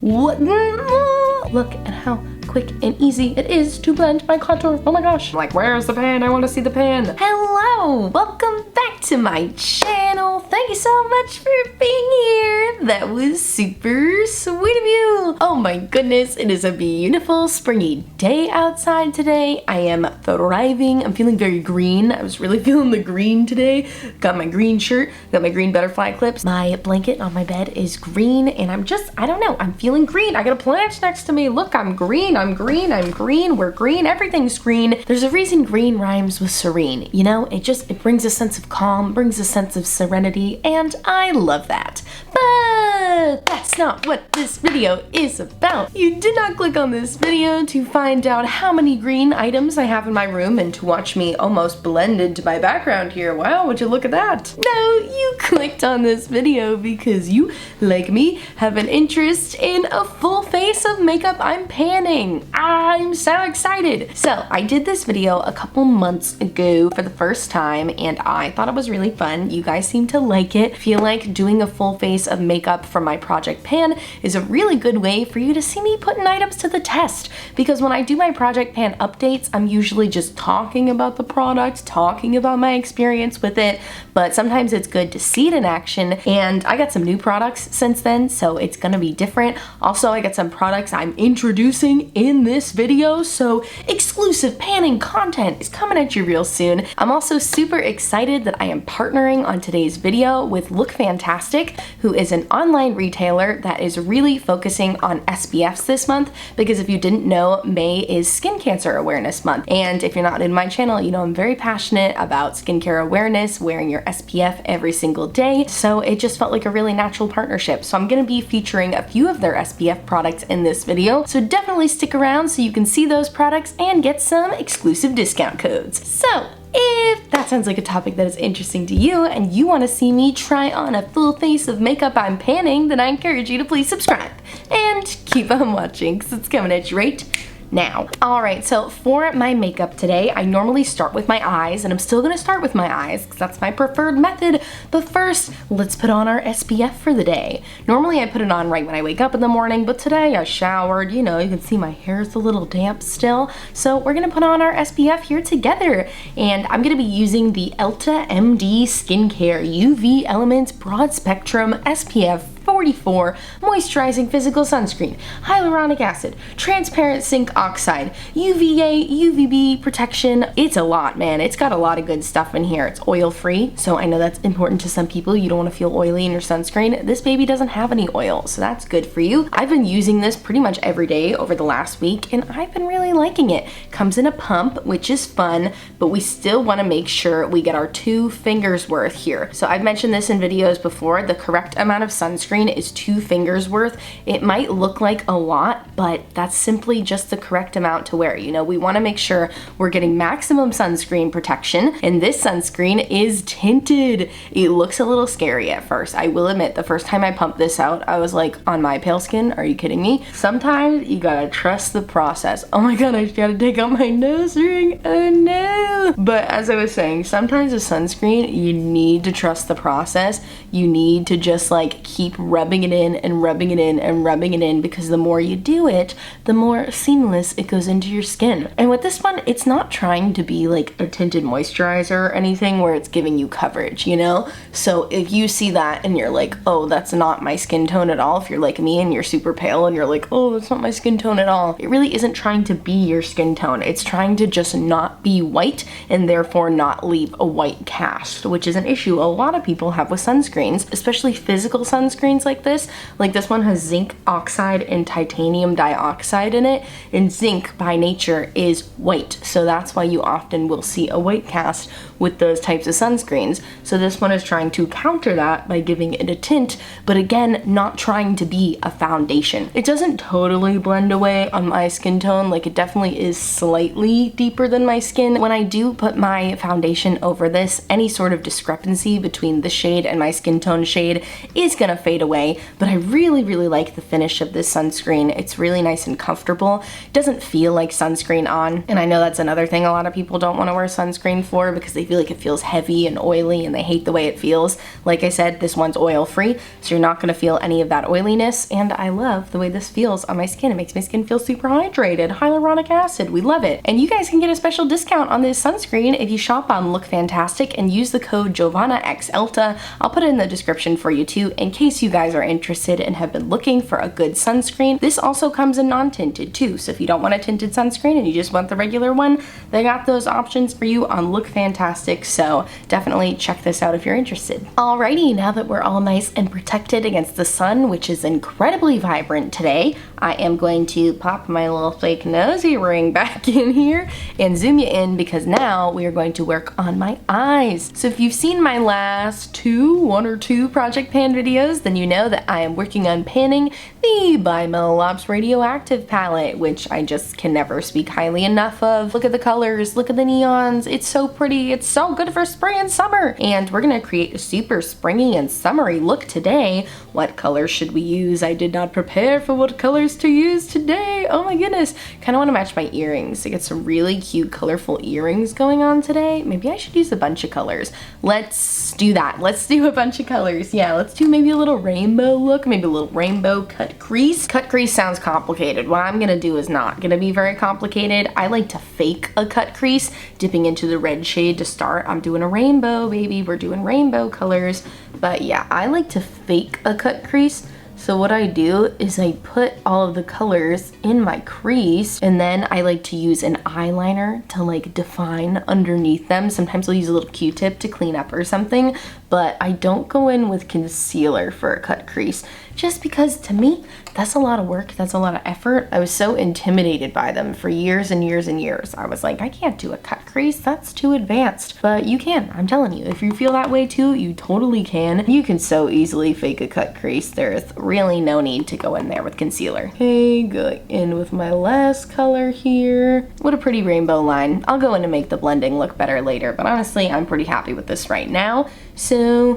What? Look at how quick and easy it is to blend my contour. Oh my gosh. I'm like, where's the pan? I want to see the pan. Hello, welcome back to my channel. Thank you so much for being here. That was super sweet of you. Oh my goodness, it is a beautiful springy day outside today. I am thriving. I'm feeling very green. I was really feeling the green today. Got my green shirt, got my green butterfly clips. My blanket on my bed is green and I don't know, I'm feeling green. I got a plant next to me. Look, I'm green, I'm green, I'm green, we're green, everything's green. There's a reason green rhymes with serene, you know? It brings a sense of calm, brings a sense of serenity, and I love that. But that's not what this video is about. You did not click on this video to find out how many green items I have in my room and to watch me almost blend into my background here. Wow, would you look at that? No, you clicked on this video because you, like me, have an interest in a full face of makeup I'm panning. I'm so excited. So I did this video a couple months ago for the first time and I thought it was really fun. You guys seem to like it. I feel like doing a full face of makeup for my project pan is a really good way for you to see me putting items to the test, because when I do my project pan updates, I'm usually just talking about the product, talking about my experience with it, but sometimes it's good to see it in action, and I got some new products since then, so it's gonna be different. Also, I got some products I'm introducing in this video, so exclusive panning content is coming at you real soon. I'm also super excited that I am partnering on today's video with LookFantastic, who is an online retailer that is really focusing on SPFs this month, because if you didn't know, May is Skin Cancer Awareness Month, and if you're not in my channel, you know I'm very passionate about skincare awareness, wearing your SPF every single day, so it just felt like a really natural partnership. So I'm going to be featuring a few of their SPF products in this video, so definitely stick around so you can see those products and get some exclusive discount codes. So if that sounds like a topic that is interesting to you and you want to see me try on a full face of makeup I'm panning, then I encourage you to please subscribe and keep on watching because it's coming at you right now. Alright, so for my makeup today, I normally start with my eyes, and I'm still gonna start with my eyes because that's my preferred method, but first, let's put on our SPF for the day. Normally I put it on right when I wake up in the morning, but today I showered, you know, you can see my hair is a little damp still, so we're gonna put on our SPF here together, and I'm gonna be using the Elta MD Skincare UV Elements Broad Spectrum SPF 44 moisturizing physical sunscreen, hyaluronic acid, transparent zinc oxide, UVA, UVB protection. It's a lot, man. It's got a lot of good stuff in here. It's oil free, so I know that's important to some people. You don't want to feel oily in your sunscreen. This baby doesn't have any oil, so that's good for you. I've been using this pretty much every day over the last week, and I've been really liking it. Comes in a pump, which is fun, but we still want to make sure we get our 2 fingers worth here. So I've mentioned this in videos before. The correct amount of sunscreen is 2 fingers worth. It might look like a lot, but that's simply just the correct amount to wear. You know, we want to make sure we're getting maximum sunscreen protection, and this sunscreen is tinted. It looks a little scary at first. I will admit, the first time I pumped this out, I was like, on my pale skin, are you kidding me? Sometimes you gotta trust the process. Oh my god, I gotta take out my nose ring. Oh no. But as I was saying, sometimes with sunscreen, you need to trust the process. You need to just like keep rubbing it in and rubbing it in and rubbing it in, because the more you do it, the more seamless it goes into your skin. And with this one, it's not trying to be like a tinted moisturizer or anything where it's giving you coverage, you know? So if you see that and you're like, oh, that's not my skin tone at all, if you're like me and you're super pale and you're like, oh, that's not my skin tone at all, it really isn't trying to be your skin tone. It's trying to just not be white and therefore not leave a white cast, which is an issue a lot of people have with sunscreens, especially physical sunscreens like this. Like this one has zinc oxide and titanium dioxide in it, and zinc by nature is white, so that's why you often will see a white cast with those types of sunscreens. So this one is trying to counter that by giving it a tint, but again, not trying to be a foundation. It doesn't totally blend away on my skin tone, like it definitely is slightly deeper than my skin. When I do put my foundation over this, any sort of discrepancy between the shade and my skin tone shade is gonna fade away, but I really like the finish of this sunscreen. It's really nice and comfortable. It doesn't feel like sunscreen on, and I know that's another thing a lot of people don't want to wear sunscreen for because they feel like it feels heavy and oily and they hate the way it feels. Like I said, this one's oil free, so you're not gonna feel any of that oiliness, and I love the way this feels on my skin. It makes my skin feel super hydrated. Hyaluronic acid, we love it. And you guys can get a special discount on this sunscreen if you shop on LookFantastic and use the code JovannaXElta. I'll put it in the description for you too, in case you guys are interested and have been looking for a good sunscreen. This also comes in non-tinted too, so if you don't want a tinted sunscreen and you just want the regular one, they got those options for you on LookFantastic, so definitely check this out if you're interested. Alrighty, now that we're all nice and protected against the sun, which is incredibly vibrant today, I am going to pop my little fake nosy ring back in here and zoom you in, because now we are going to work on my eyes. So if you've seen my last one or two project pan videos, then you know that I am working on panning the by Melolops Radioactive palette, which I just can never speak highly enough of. Look at the colors, look at the neons, it's so pretty, it's so good for spring and summer. And we're gonna create a super springy and summery look today. What colors should we use? I did not prepare for what colors to use today. Oh my goodness. Kind of want to match my earrings. I get some really cute colorful earrings going on today. Maybe I should use a bunch of colors. Let's do that. Let's do a bunch of colors. Yeah, let's do maybe a little rainbow look, maybe a little rainbow cut crease. Cut crease sounds complicated. What I'm gonna do is not gonna be very complicated. I like to fake a cut crease, dipping into the red shade to start. I'm doing a rainbow, baby. We're doing rainbow colors. But yeah, I like to fake a cut crease. So what I do is I put all of the colors in my crease, and then I like to use an eyeliner to like define underneath them. Sometimes I'll use a little Q-tip to clean up or something, but I don't go in with concealer for a cut crease, just because to me, that's a lot of work, that's a lot of effort. I was so intimidated by them for years and years and years. I was like, I can't do a cut crease, that's too advanced. But you can, I'm telling you, if you feel that way too, you totally can. You can so easily fake a cut crease. There's really no need to go in there with concealer. Okay, go in with my last color here. What a pretty rainbow line. I'll go in and make the blending look better later, but honestly, I'm pretty happy with this right now. So,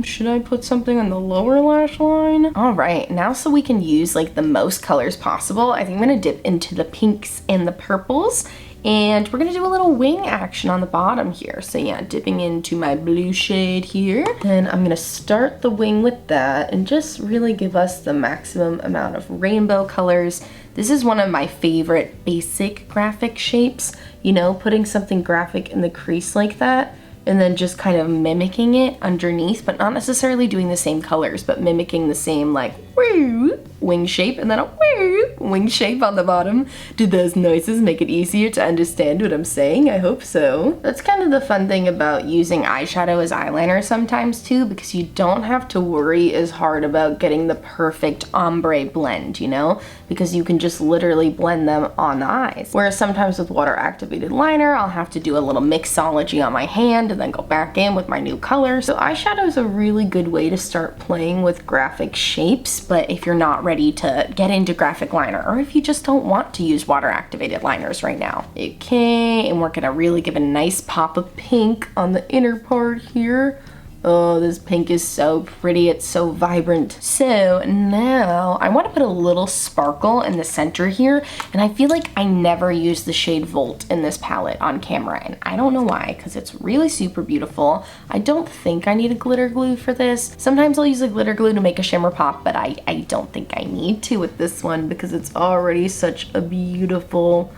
should I put something on the lower lash line? All right, now so we can use like the most colors possible, I think I'm gonna dip into the pinks and the purples, and we're gonna do a little wing action on the bottom here. So yeah, dipping into my blue shade here. And I'm gonna start the wing with that and just really give us the maximum amount of rainbow colors. This is one of my favorite basic graphic shapes, you know, putting something graphic in the crease like that, and then just kind of mimicking it underneath, but not necessarily doing the same colors, but mimicking the same like wing shape and then a wing shape on the bottom. Do those noises make it easier to understand what I'm saying? I hope so. That's kind of the fun thing about using eyeshadow as eyeliner sometimes too, because you don't have to worry as hard about getting the perfect ombre blend, you know? Because you can just literally blend them on the eyes. Whereas sometimes with water activated liner, I'll have to do a little mixology on my hand and then go back in with my new color. So eyeshadow is a really good way to start playing with graphic shapes, but if you're not ready to get into graphic liner, or if you just don't want to use water activated liners right now. Okay, and we're gonna really give a nice pop of pink on the inner part here. Oh, this pink is so pretty, it's so vibrant. So now I want to put a little sparkle in the center here, and I feel like I never use the shade Volt in this palette on camera, and I don't know why, because it's really super beautiful. I don't think I need a glitter glue for this. Sometimes I'll use a glitter glue to make a shimmer pop, but I don't think I need to with this one because it's already such a beautiful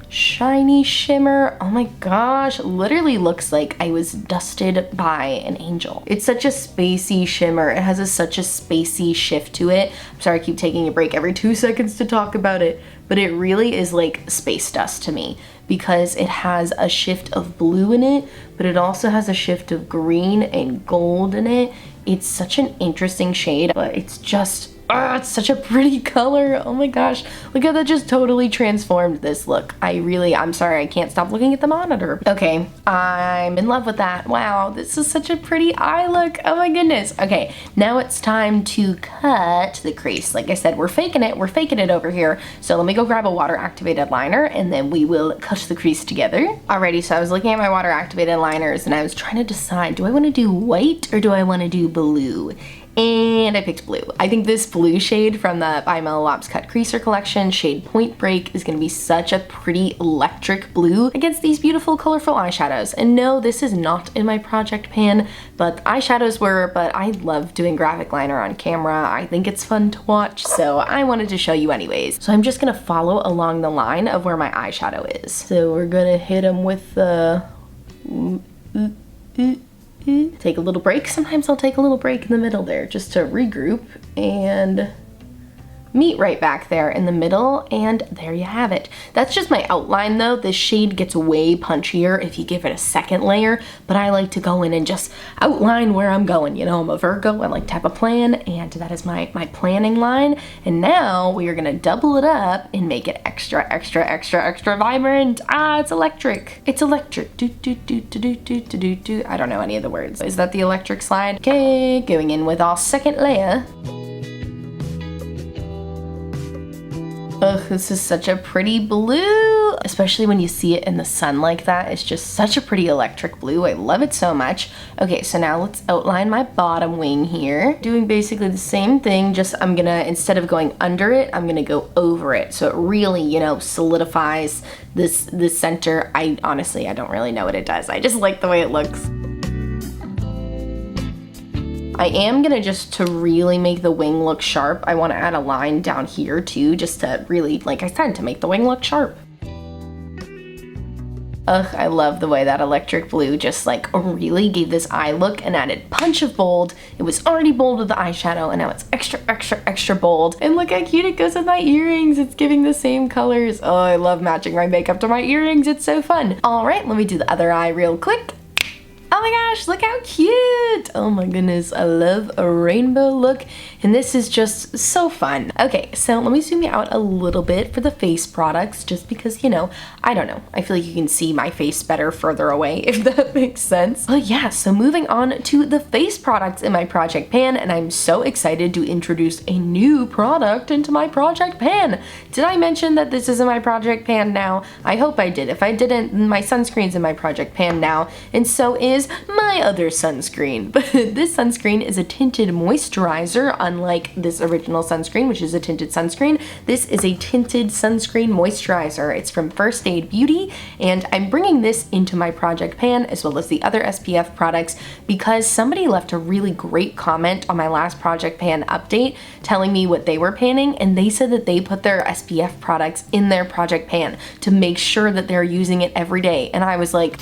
shiny shimmer. Oh my gosh, literally looks like I was dusted by an angel. It's such a spacey shimmer. It has such a spacey shift to it. I'm sorry I keep taking a break every 2 seconds to talk about it, but it really is like space dust to me because it has a shift of blue in it, but it also has a shift of green and gold in it. It's such an interesting shade, but it's just it's such a pretty color. Oh my gosh. Look how that just totally transformed this look. I'm sorry, I can't stop looking at the monitor. Okay, I'm in love with that. Wow, this is such a pretty eye look. Oh my goodness. Okay, now it's time to cut the crease. Like I said, we're faking it over here. So let me go grab a water activated liner and then we will cut the crease together. Alrighty, so I was looking at my water activated liners and I was trying to decide, do I want to do white or do I want to do blue? and I picked blue. I think this blue shade from the by Melolops Cutcreaser collection, shade Point Break, is gonna be such a pretty electric blue against these beautiful colorful eyeshadows. And no, this is not in my project pan, but the eyeshadows were, but I love doing graphic liner on camera. I think it's fun to watch, so I wanted to show you anyways. So I'm just gonna follow along the line of where my eyeshadow is. So we're gonna hit them with the take a little break. Sometimes I'll take a little break in the middle there just to regroup and meet right back there in the middle, and there you have it. That's just my outline though. This shade gets way punchier if you give it a second layer, but I like to go in and just outline where I'm going. You know, I'm a Virgo, I like to have a plan, and that is my planning line. And now we are gonna double it up and make it extra vibrant. It's electric. It's electric. Do do do do do do do do. I don't know any of the words. Is that the electric slide? Okay, going in with our second layer. Ugh, this is such a pretty blue, especially when you see it in the sun like that. It's just such a pretty electric blue. I love it so much. Okay, so now let's outline my bottom wing here. Doing basically the same thing, just I'm gonna, instead of going under it, I'm gonna go over it. So it really, you know, solidifies this center. I honestly don't really know what it does. I just like the way it looks. I am gonna, just to really make the wing look sharp, I wanna add a line down here too, just to really, like I said, to make the wing look sharp. Ugh, I love the way that electric blue just like really gave this eye look an added punch of bold. It was already bold with the eyeshadow and now it's extra bold. And look how cute it goes with my earrings. It's giving the same colors. Oh, I love matching my makeup to my earrings. It's so fun. All right, let me do the other eye real quick. Oh my gosh, look how cute! Oh my goodness, I love a rainbow look, and this is just so fun. Okay, so let me zoom you out a little bit for the face products, just because, you know, I don't know. I feel like you can see my face better further away, if that makes sense. But yeah, so moving on to the face products in my project pan, and I'm so excited to introduce a new product into my project pan. Did I mention that this is in my project pan now? I hope I did. If I didn't, my sunscreen's in my project pan now, and so is my other sunscreen. But this sunscreen is a tinted moisturizer, unlike this original sunscreen, which is a tinted sunscreen. This is a tinted sunscreen moisturizer. It's from First Aid Beauty, and I'm bringing this into my project pan as well as the other SPF products because somebody left a really great comment on my last project pan update telling me what they were panning, and they said that they put their SPF products in their project pan to make sure that they're using it every day. And I was like,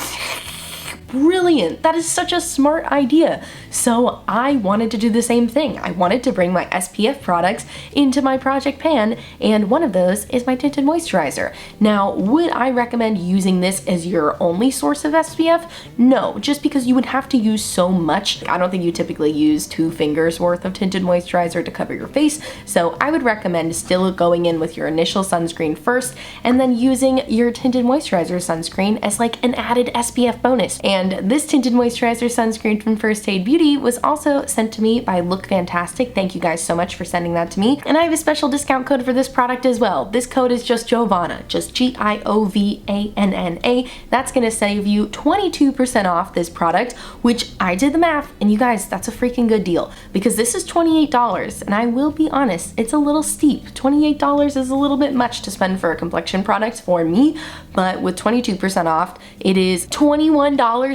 brilliant. That is such a smart idea. So I wanted to do the same thing. I wanted to bring my SPF products into my project pan, and one of those is my tinted moisturizer. Now, would I recommend using this as your only source of SPF? No, just because you would have to use so much. I don't think you typically use 2 fingers worth of tinted moisturizer to cover your face, so I would recommend still going in with your initial sunscreen first and then using your tinted moisturizer sunscreen as like an added SPF bonus. And this tinted moisturizer sunscreen from First Aid Beauty was also sent to me by LookFantastic. Thank you guys so much for sending that to me. And I have a special discount code for this product as well. This code is just Giovanna, just Giovanna. That's gonna save you 22% off this product, which I did the math, and you guys, that's a freaking good deal because this is $28, and I will be honest, it's a little steep. $28 is a little bit much to spend for a complexion product for me, but with 22% off, it is $21.84.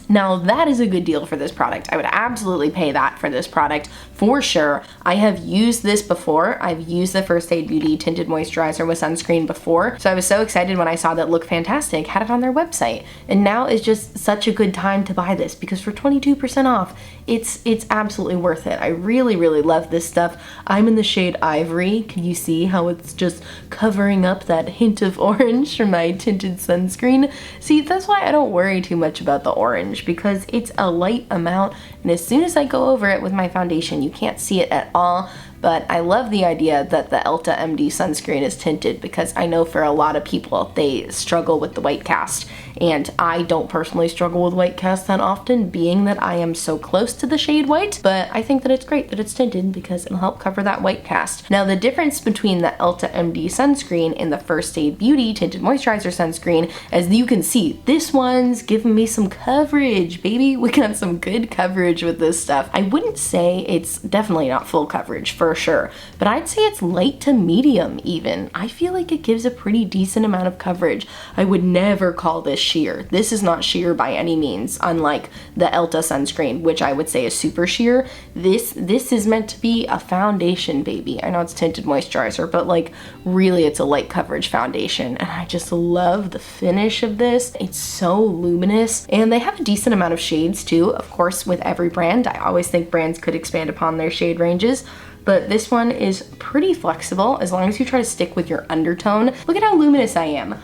Now that is a good deal for this product. I would absolutely pay that for this product for sure. I have used this before. I've used the First Aid Beauty tinted moisturizer with sunscreen before, so I was so excited when I saw that LookFantastic had it on their website. And now is just such a good time to buy this because for 22% off, it's absolutely worth it. I really love this stuff. I'm in the shade Ivory. Can you see how it's just covering up that hint of orange from my tinted sunscreen? See, that's why I don't worry too much about the orange because it's a light amount, and as soon as I go over it with my foundation, you can't see it at all. But I love the idea that the Elta MD sunscreen is tinted because I know for a lot of people they struggle with the white cast, and I don't personally struggle with white cast that often, being that I am so close to the shade white, but I think that it's great that it's tinted because it'll help cover that white cast. Now the difference between the Elta MD sunscreen and the First Aid Beauty tinted moisturizer sunscreen, as you can see, this one's giving me some coverage, baby. We can have some good coverage coverage with this stuff. I wouldn't say it's definitely not full coverage for sure, but I'd say it's light to medium even. I feel like it gives a pretty decent amount of coverage. I would never call this sheer. This is not sheer by any means, unlike the Elta sunscreen, which I would say is super sheer. This is meant to be a foundation, baby. I know it's tinted moisturizer, but like really it's a light coverage foundation, and I just love the finish of this. It's so luminous, and they have a decent amount of shades too. Of course, with every brand, I always think brands could expand upon their shade ranges, but this one is pretty flexible as long as you try to stick with your undertone. Look at how luminous I am.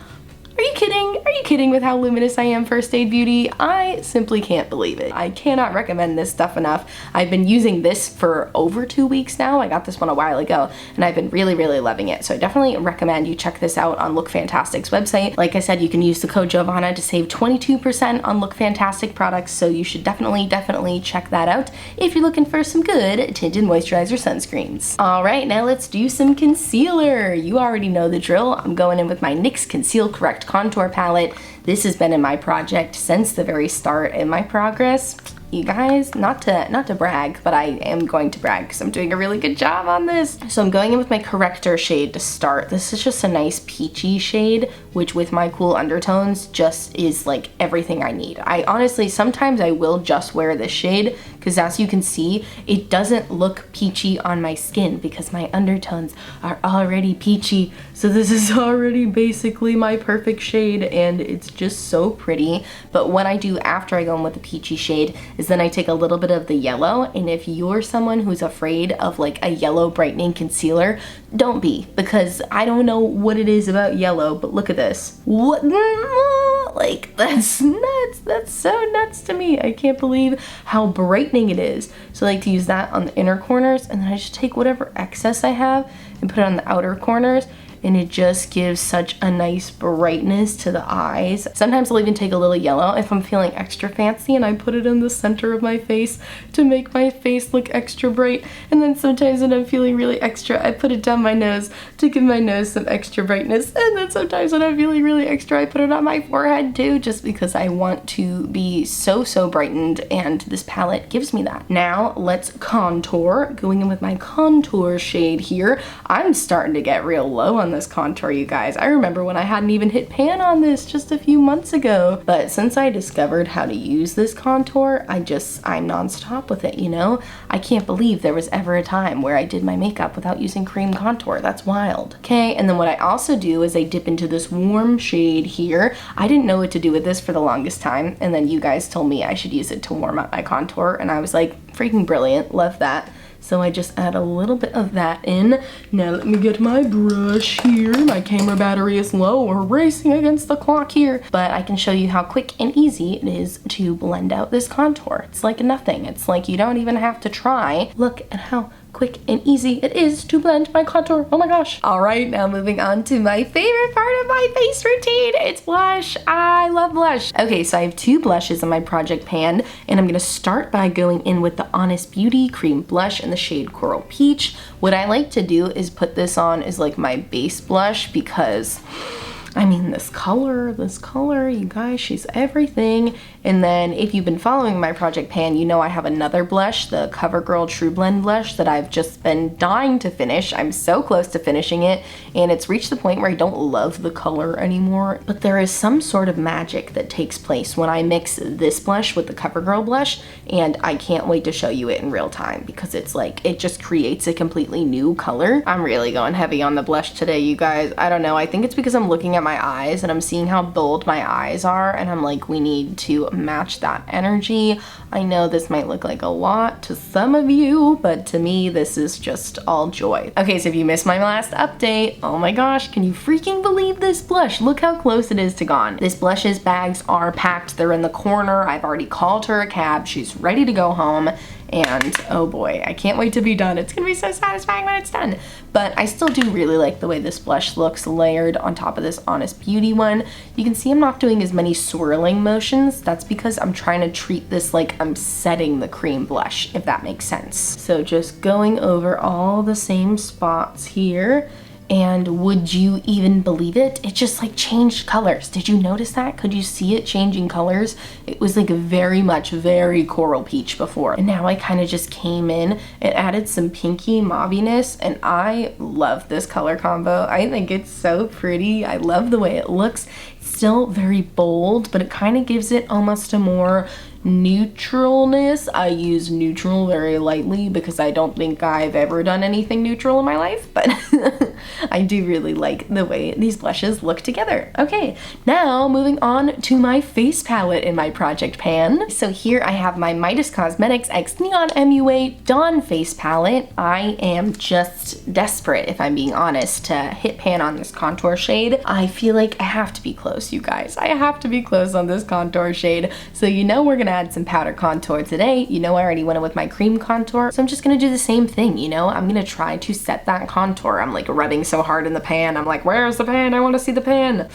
Are you kidding? Are you kidding with how luminous I am, First Aid Beauty? I simply can't believe it. I cannot recommend this stuff enough. I've been using this for over 2 weeks now. I got this one a while ago, and I've been really, really loving it. So I definitely recommend you check this out on LookFantastic's website. Like I said, you can use the code Giovanna to save 22% on LookFantastic products, so you should definitely check that out if you're looking for some good tinted moisturizer sunscreens. All right, now let's do some concealer. You already know the drill. I'm going in with my NYX Conceal Correct contour palette. This has been in my project since the very start in my progress. You guys, not to brag, but I am going to brag because I'm doing a really good job on this. So I'm going in with my corrector shade to start. This is just a nice peachy shade, which with my cool undertones just is like everything I need. I honestly, sometimes I will just wear this shade because as you can see, it doesn't look peachy on my skin because my undertones are already peachy. So this is already basically my perfect shade, and it's just so pretty. But what I do after I go in with the peachy shade is then I take a little bit of the yellow, and if you're someone who's afraid of like a yellow brightening concealer, don't be, because I don't know what it is about yellow, but look at this. What? Like, that's nuts. That's so nuts to me. I can't believe how brightening it is. So I like to use that on the inner corners, and then I just take whatever excess I have and put it on the outer corners, and it just gives such a nice brightness to the eyes. Sometimes I'll even take a little yellow if I'm feeling extra fancy, and I put it in the center of my face to make my face look extra bright. And then sometimes when I'm feeling really extra, I put it down my nose to give my nose some extra brightness. And then sometimes when I'm feeling really extra, I put it on my forehead too, just because I want to be so brightened, and this palette gives me that. Now let's contour. Going in with my contour shade here. I'm starting to get real low on this contour, you guys. I remember when I hadn't even hit pan on this just a few months ago, but since I discovered how to use this contour, I'm nonstop with it, you know? I can't believe there was ever a time where I did my makeup without using cream contour. That's wild. Okay, and then what I also do is I dip into this warm shade here. I didn't know what to do with this for the longest time, and then you guys told me I should use it to warm up my contour, and I was like, freaking brilliant, love that. So I just add a little bit of that in. Now let me get my brush here. My camera battery is low. We're racing against the clock here. But I can show you how quick and easy it is to blend out this contour. It's like nothing. It's like you don't even have to try. Look at how quick and easy it is to blend my contour. Oh my gosh. All right, now moving on to my favorite part of my face routine. It's blush. I love blush. Okay, so I have 2 blushes in my project pan, and I'm gonna start by going in with the Honest Beauty Cream Blush in the shade Coral Peach. What I like to do is put this on as like my base blush because I mean, this color, you guys, she's everything. And then if you've been following my project pan, you know I have another blush, the CoverGirl True Blend blush that I've just been dying to finish. I'm so close to finishing it, and it's reached the point where I don't love the color anymore. But there is some sort of magic that takes place when I mix this blush with the CoverGirl blush, and I can't wait to show you it in real time because it's like, it just creates a completely new color. I'm really going heavy on the blush today, you guys. I don't know, I think it's because I'm looking at my eyes and I'm seeing how bold my eyes are, and I'm like, we need to match that energy. I know this might look like a lot to some of you, but to me this is just all joy. Okay, so if you missed my last update, oh my gosh, can you freaking believe this blush? Look how close it is to gone. This blush's bags are packed. They're in the corner. I've already called her a cab. She's ready to go home. And oh boy, I can't wait to be done. It's gonna be so satisfying when it's done. But I still do really like the way this blush looks layered on top of this Honest Beauty one. You can see I'm not doing as many swirling motions. That's because I'm trying to treat this like I'm setting the cream blush, if that makes sense. So just going over all the same spots here. and would you even believe it? It just like changed colors. Did you notice that? Could you see it changing colors? It was like very coral peach before, and now I kind of just came in and added some pinky mauviness, and I love this color combo. I think it's so pretty. I love the way it looks. It's still very bold, but it kind of gives it almost a more neutralness. I use neutral very lightly because I don't think I've ever done anything neutral in my life, but I do really like the way these blushes look together. Okay, now moving on to my face palette in my project pan. So here I have my Midas Cosmetics X Neon MUA Dawn face palette. I am just desperate, if I'm being honest, to hit pan on this contour shade. I feel like I have to be close, you guys. I have to be close on this contour shade. So you know we're gonna add some powder contour today. You know I already went in with my cream contour, so I'm just gonna do the same thing, you know? I'm gonna try to set that contour. I'm like rubbing so hard in the pan. I'm like, where's the pan? I wanna see the pan.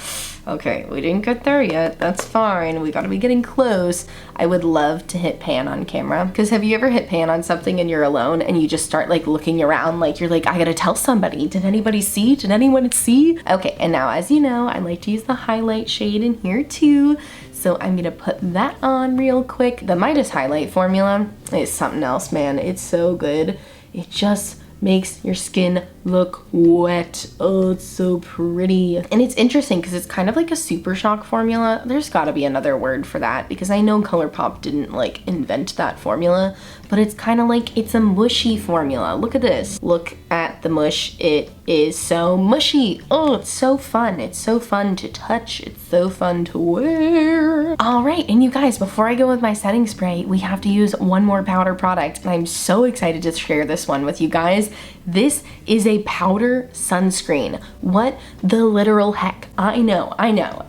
Okay, we didn't get there yet. That's fine. We gotta be getting close. I would love to hit pan on camera, because have you ever hit pan on something and you're alone and you just start like looking around like you're like, I gotta tell somebody. Did anybody see? Did anyone see? Okay, and now as you know, I like to use the highlight shade in here too. So I'm gonna put that on real quick. The Midas highlight formula is something else, man. It's so good. It just makes your skin look wet. Oh, it's so pretty. And it's interesting because it's kind of like a super shock formula. There's gotta be another word for that because I know ColourPop didn't like invent that formula, but it's kind of like, it's a mushy formula. Look at this. Look at the mush. It is so mushy. Oh, it's so fun. It's so fun to touch. It's so fun to wear. All right, and you guys, before I go with my setting spray, we have to use one more powder product, and I'm so excited to share this one with you guys. This is a powder sunscreen. What the literal heck? I know.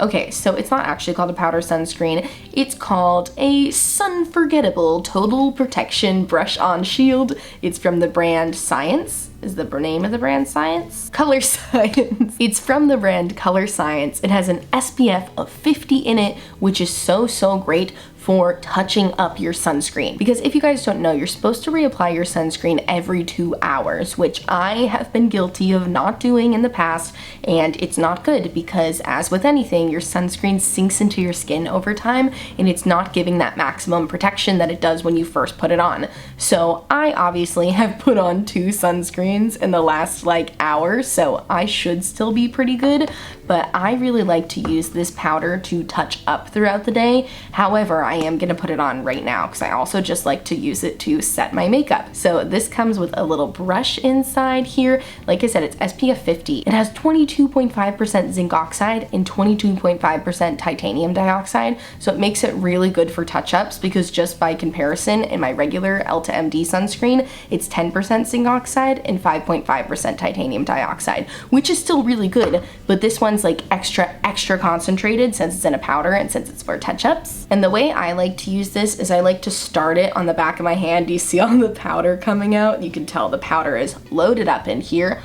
Okay, so it's not actually called a powder sunscreen. It's called a Sunforgettable Total Protection Brush On Shield. It's from the brand Science. Is the name of the brand Science? Color Science. It's from the brand Color Science. It has an SPF of 50 in it, which is so great for touching up your sunscreen. Because if you guys don't know, you're supposed to reapply your sunscreen every 2 hours, which I have been guilty of not doing in the past, and it's not good because as with anything, your sunscreen sinks into your skin over time and it's not giving that maximum protection that it does when you first put it on. So I obviously have put on 2 sunscreens in the last like hour, so I should still be pretty good, but I really like to use this powder to touch up throughout the day. However, I am gonna put it on right now because I also just like to use it to set my makeup. So this comes with a little brush inside here. Like I said, it's SPF 50. It has 22.5% zinc oxide and 22.5% titanium dioxide. So it makes it really good for touch-ups because just by comparison, in my regular Elta MD sunscreen, it's 10% zinc oxide and 5.5% titanium dioxide, which is still really good, but this one's like extra concentrated since it's in a powder and since it's for touch-ups. And the way I like to use this is I like to start it on the back of my hand. Do you see all the powder coming out? You can tell the powder is loaded up in here.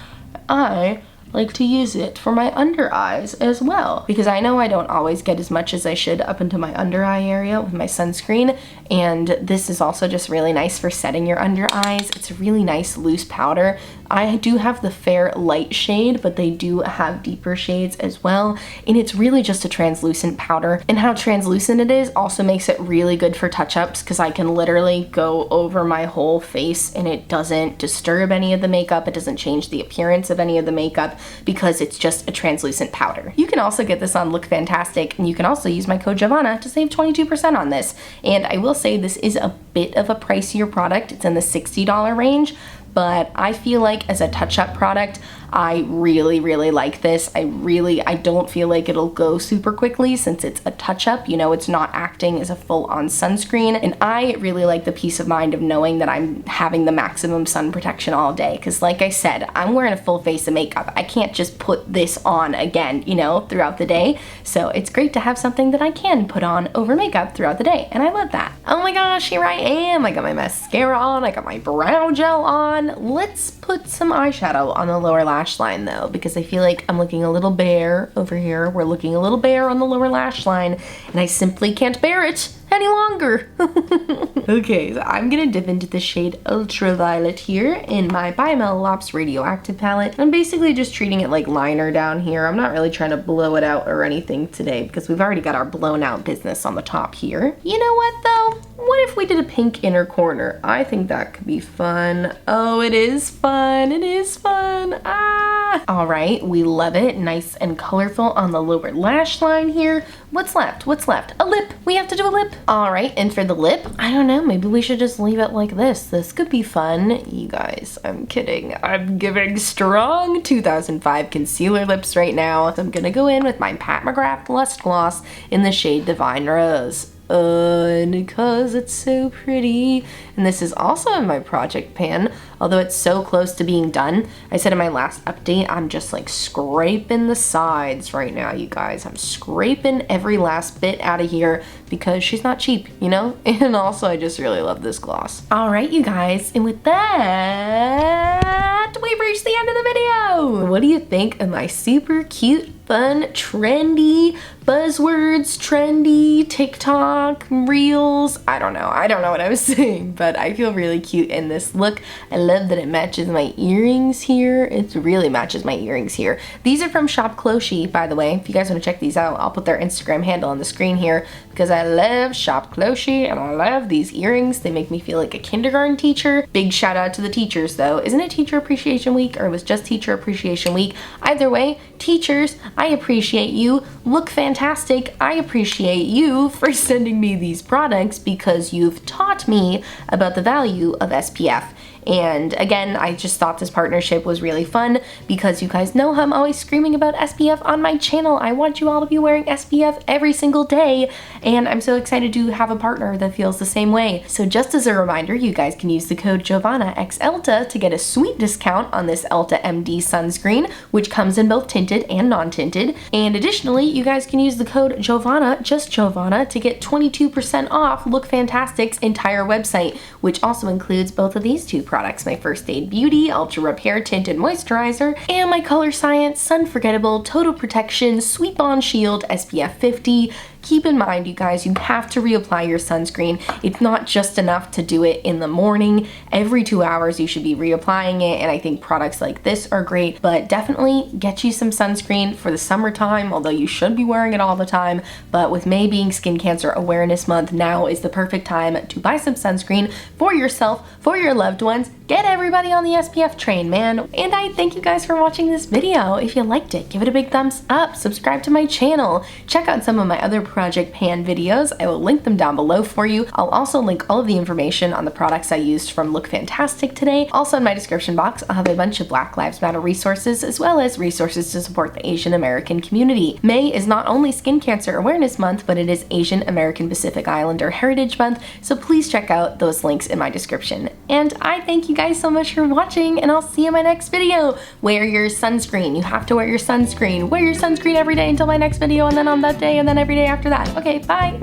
I like to use it for my under eyes as well because I know I don't always get as much as I should up into my under eye area with my sunscreen, and this is also just really nice for setting your under eyes. It's a really nice loose powder. I do have the fair light shade, but they do have deeper shades as well, and it's really just a translucent powder, and how translucent it is also makes it really good for touch-ups because I can literally go over my whole face and it doesn't disturb any of the makeup. It doesn't change the appearance of any of the makeup because it's just a translucent powder. You can also get this on LookFantastic, and you can also use my code Giovanna to save 22% on this. And I will say this is a bit of a pricier product. It's in the $60 range, but I feel like as a touch-up product, I really like this. I don't feel like it'll go super quickly since it's a touch-up. You know, it's not acting as a full-on sunscreen, and I really like the peace of mind of knowing that I'm having the maximum sun protection all day, because like I said, I'm wearing a full face of makeup. I can't just put this on again, you know, throughout the day. So it's great to have something that I can put on over makeup throughout the day, and I love that. Oh my gosh, here I am. I got my mascara on, I got my brow gel on. Let's put some eyeshadow on the lower lash line though, because I feel like I'm looking a little bare over here. We're looking a little bare on the lower lash line, and I simply can't bear it any longer. Okay, so I'm gonna dip into the shade Ultraviolet here in my by Melolops Radioactive palette. I'm basically just treating it like liner down here. I'm not really trying to blow it out or anything today because we've already got our blown out business on the top here. You know what though? What if we did a pink inner corner? I think that could be fun. Oh, it is fun. It is fun. Ah! All right, we love it. Nice and colorful on the lower lash line here. What's left? What's left? A lip. We have to do a lip. All right, and for the lip, I don't know, maybe we should just leave it like this. This could be fun. You guys, I'm kidding. I'm giving strong 2005 concealer lips right now. So I'm gonna go in with my Pat McGrath Lust Gloss in the shade Divine Rose. And because it's so pretty. And this is also in my project pan, although it's so close to being done. I said in my last update, I'm just like scraping the sides right now, you guys. I'm scraping every last bit out of here because she's not cheap, you know? And also I just really love this gloss. All right, you guys, and with that, we've reached the end of the video. What do you think of my super cute, fun, trendy buzzwords, trendy TikTok reels? I don't know what I was saying, but I feel really cute in this look. I love that it matches my earrings here. It really matches my earrings here. These are from Shop Clochey, by the way. If you guys want to check these out, I'll put their Instagram handle on the screen here because I love Shop Clochey and I love these earrings. They make me feel like a kindergarten teacher. Big shout out to the teachers though. Isn't it Teacher Appreciation Week, or it was just Teacher Appreciation Week? Either way, teachers, I appreciate you. LookFantastic, I appreciate you for sending me these products because you've taught me about the value of SPF. And again, I just thought this partnership was really fun because you guys know how I'm always screaming about SPF on my channel. I want you all to be wearing SPF every single day, and I'm so excited to have a partner that feels the same way. So just as a reminder, you guys can use the code JovannaXElta to get a sweet discount on this Elta MD sunscreen, which comes in both tinted and non-tinted. And additionally, you guys can use the code Giovanna, just Giovanna, to get 22% off LookFantastic's entire website, which also includes both of these two products, my First Aid Beauty Ultra Repair Tinted Moisturizer and my Color Science Sunforgettable Total Protection Sweet Bond Shield SPF 50. Keep in mind, you guys, you have to reapply your sunscreen. It's not just enough to do it in the morning. Every 2 hours you should be reapplying it, and I think products like this are great, but definitely get you some sunscreen for the summertime, although you should be wearing it all the time. But with May being Skin Cancer Awareness Month, now is the perfect time to buy some sunscreen for yourself, for your loved ones. Get everybody on the SPF train, man. And I thank you guys for watching this video. If you liked it, give it a big thumbs up, subscribe to my channel, check out some of my other Project Pan videos. I will link them down below for you. I'll also link all of the information on the products I used from LookFantastic today. Also in my description box, I'll have a bunch of Black Lives Matter resources as well as resources to support the Asian American community. May is not only Skin Cancer Awareness Month, but it is Asian American Pacific Islander Heritage Month, so please check out those links in my description. And I thank you guys so much for watching, and I'll see you in my next video. Wear your sunscreen. You have to wear your sunscreen. Wear your sunscreen every day until my next video, and then on that day, and then every day after that. Okay, bye.